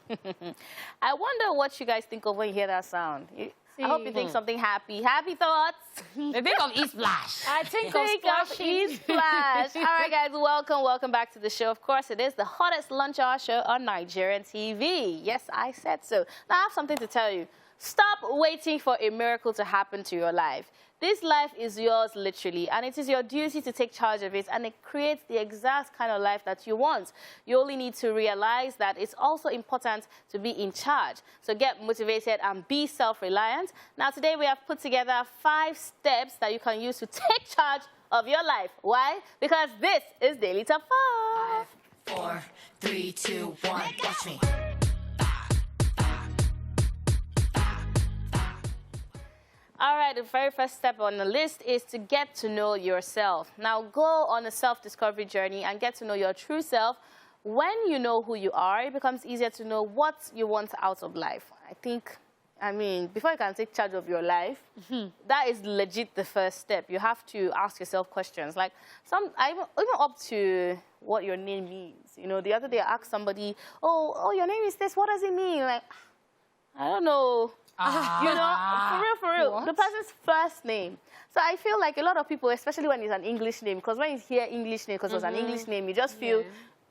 I wonder what you guys think of when you hear that sound. I hope you think something happy. Happy thoughts? They think of ESplash. I think of ESplash. All right, guys, welcome back to the show. Of course, it is the hottest lunch hour show on Nigerian TV. Yes, I said so. Now, I have something to tell you. Stop waiting for a miracle to happen to your life. This life is yours, literally, and it is your duty to take charge of it, and it creates the exact kind of life that you want. You only need to realize that it's also important to be in charge. So get motivated and be self-reliant. Now, today we have put together 5 steps that you can use to take charge of your life. Why? Because this is Daily Top 5. 5, 4, 3, 2, 1, watch me. All right, the very first step on the list is to get to know yourself. Now, go on a self-discovery journey and get to know your true self. When you know who you are, it becomes easier to know what you want out of life. I mean, before you can take charge of your life, that is legit the first step. You have to ask yourself questions. Like, even up to what your name means. You know, the other day I asked somebody, oh, your name is this, what does it mean? Like, I don't know. You know, for real, what? The person's first name. So I feel like a lot of people, especially when it's an English name, because when you hear English name, because it's an English name, you just feel,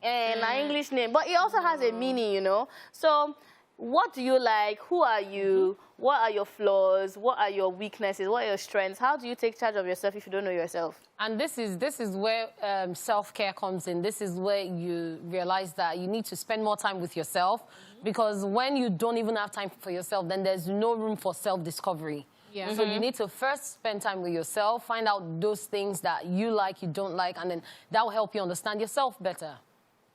an English name. But it also has a meaning, you know. So what do you like? Who are you? What are your flaws? What are your weaknesses? What are your strengths? How do you take charge of yourself if you don't know yourself? And this is where self-care comes in. This is where you realize that you need to spend more time with yourself. Because when you don't even have time for yourself, then there's no room for self-discovery. Yeah. So you need to first spend time with yourself, find out those things that you like, you don't like, and then that will help you understand yourself better.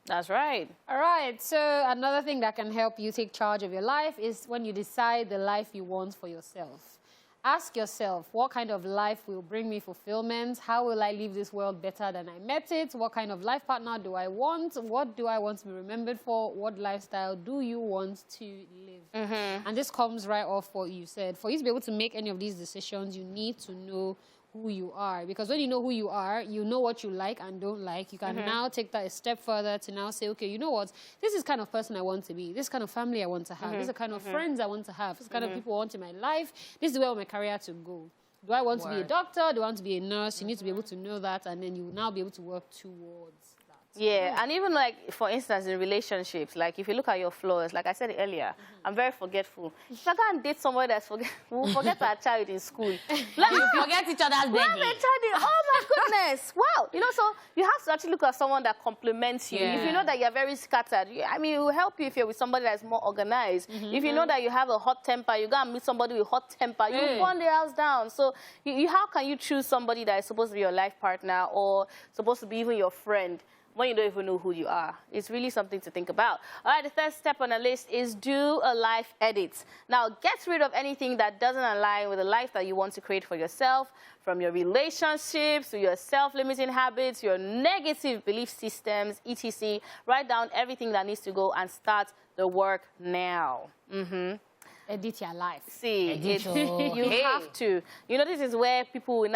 That's right. All right. So another thing that can help you take charge of your life is when you decide the life you want for yourself. Ask yourself, what kind of life will bring me fulfillment? How will I leave this world better than I met it? What kind of life partner do I want? What do I want to be remembered for? What lifestyle do you want to live? And this comes right off what you said. For you to be able to make any of these decisions, you need to know who you are. Because when you know who you are, you know what you like and don't like. You can now take that a step further to now say, okay, you know what? This is the kind of person I want to be. This kind of family I want to have. This is the kind of friends I want to have. This is the kind of people I want in my life. This is where I want my career to go. Do I want to be a doctor? Do I want to be a nurse? You need to be able to know that, and then you will now be able to work towards that. Yeah, and even like, for instance, in relationships, like if you look at your flaws, like I said earlier, I'm very forgetful. If I can't date somebody that's we'll forget our child in school. Like, you forget each other's baby. Oh my goodness, wow. You know, so you have to actually look at someone that complements you. If you know that you're very scattered, I mean, it will help you if you're with somebody that's more organized. If you know that you have a hot temper, you go and meet somebody with hot temper, you burn the house down. So how can you choose somebody that is supposed to be your life partner or supposed to be even your friend when you don't even know who you are? It's really something to think about. All right, the third step on the list is do a life edit. Now, get rid of anything that doesn't align with the life that you want to create for yourself, from your relationships to your self-limiting habits, your negative belief systems, etc. Write down everything that needs to go and start the work now. Edit your life. See, you have to. You know, this is where people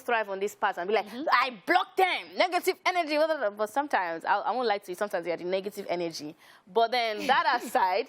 thrive on this part and be like, I block them, negative energy. But sometimes, I won't lie to you, sometimes you have the negative energy. But then that aside,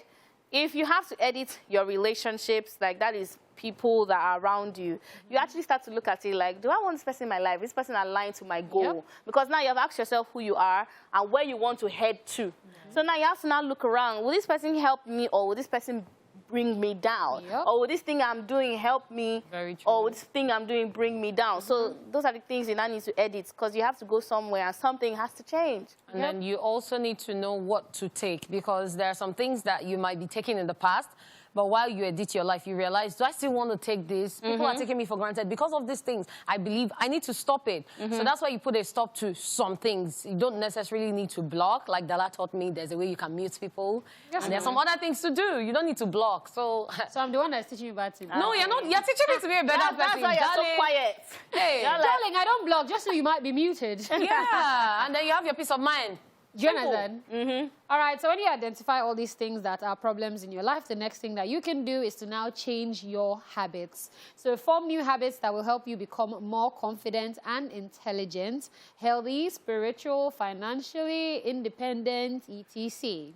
if you have to edit your relationships, like that is people that are around you, you actually start to look at it like, do I want this person in my life? This person aligned to my goal? Because now you have asked yourself who you are and where you want to head to. So now you have to now look around. Will this person help me, or will this person bring me down? Or will this thing I'm doing help me? Very true. Or will this thing I'm doing bring me down? So those are the things you now need to edit, because you have to go somewhere and something has to change. And then you also need to know what to take, because there are some things that you might be taking in the past, but while you edit your life, you realize, do I still want to take this? People are taking me for granted. Because of these things, I believe I need to stop it. So that's why you put a stop to some things. You don't necessarily need to block. Like Dala taught me, there's a way you can mute people. And there's some other things to do. You don't need to block. So I'm the one that's teaching you about it. No, you're not. You're teaching me to be a better person. That's why you're so quiet. Hey. Darling, I don't block just so you might be muted. Yeah, and then you have your peace of mind. Do you understand? All right, so when you identify all these things that are problems in your life, the next thing that you can do is to now change your habits. So form new habits that will help you become more confident and intelligent, healthy, spiritual, financially independent, etc.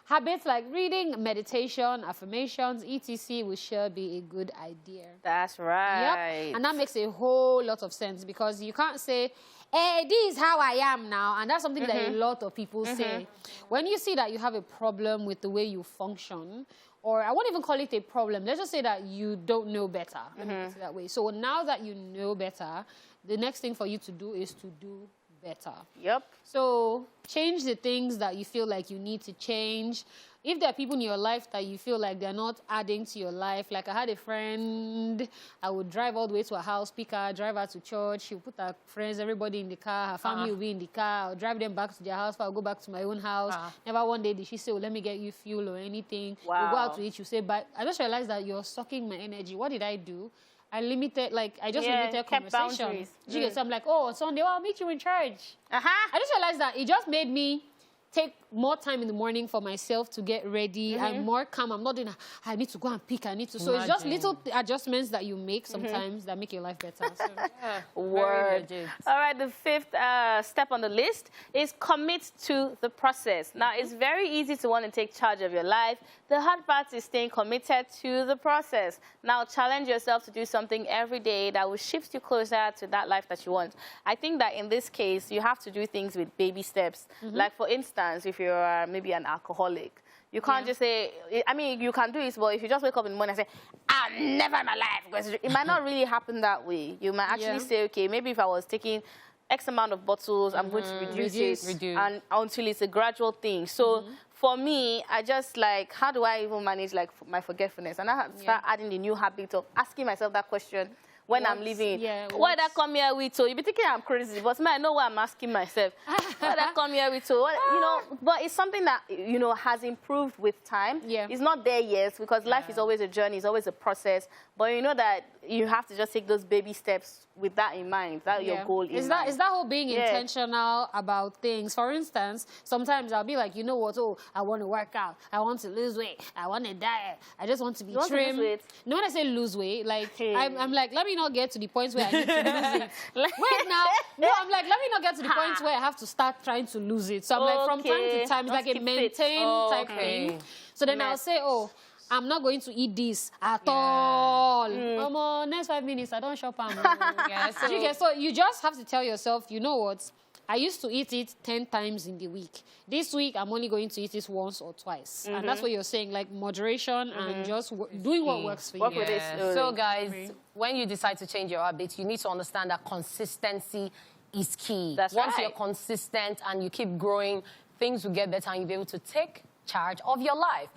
habits like reading, meditation, affirmations, etc. will sure be a good idea. That's right. Yep. And that makes a whole lot of sense because you can't say, hey, this is how I am now. And that's something that a lot of people say. When you see that you have a problem with the way you function, or I won't even call it a problem, let's just say that you don't know better. Let me put it that way. So now that you know better, the next thing for you to do is to do better. Yep. So change the things that you feel like you need to change. If there are people in your life that you feel like they're not adding to your life, like I had a friend, I would drive all the way to her house, pick her, drive her to church. She would put her friends, everybody in the car. Her family would be in the car. I'll drive them back to their house. I'll go back to my own house. Never one day did she say, oh, let me get you fuel or anything. Wow. We'll go out to eat. You say, but I just realized that you're sucking my energy. What did I do? I limited, limited conversation. So I'm like, oh, Sunday, I'll meet you in church. I just realized that it just made me take more time in the morning for myself to get ready. I'm more calm. I'm not doing, I need to go and pick, I need to. So it's just little adjustments that you make sometimes that make your life better. So, Word. All right, the fifth step on the list is commit to the process. Now, it's very easy to want to take charge of your life. The hard part is staying committed to the process. Now, challenge yourself to do something every day that will shift you closer to that life that you want. I think that in this case, you have to do things with baby steps. Like, for instance, if you're maybe an alcoholic, you can't just say, I mean, you can do it, but if you just wake up in the morning and say, I'm never in my life, because it might not really happen that way. You might actually say, okay, maybe if I was taking X amount of bottles, I'm going to reduce it and until it's a gradual thing. So for me, I just like, how do I even manage like my forgetfulness? And I have to start adding the new habit of asking myself that question when I'm leaving. What did I come here with? So you'll be thinking I'm crazy, but I know what I'm asking myself. What did I come here with? So, you know, but it's something that, you know, has improved with time. It's not there yet because life is always a journey, it's always a process. But you know that you have to just take those baby steps with that in mind, that your goal is. Is that whole being intentional about things? For instance, sometimes I'll be like, you know what, oh, I want to work out, I want to lose weight, I want to diet, I just want to be trim. No, when I say lose weight, like I'm like, let me not get to the point where I need to lose it. Wait now, no, I'm like, let me not get to the point where I have to start trying to lose it. So I'm like, from time to time, it's like a maintain type thing. So then I'll say, oh, I'm not going to eat this at all. Next 5 minutes, I don't shop. So you just have to tell yourself, you know what? I used to eat it 10 times in the week. This week, I'm only going to eat it once or twice. And that's what you're saying, like moderation and just doing what works for you. So guys, when you decide to change your habits, you need to understand that consistency is key. Once you're consistent and you keep growing, things will get better and you'll be able to take charge of your life.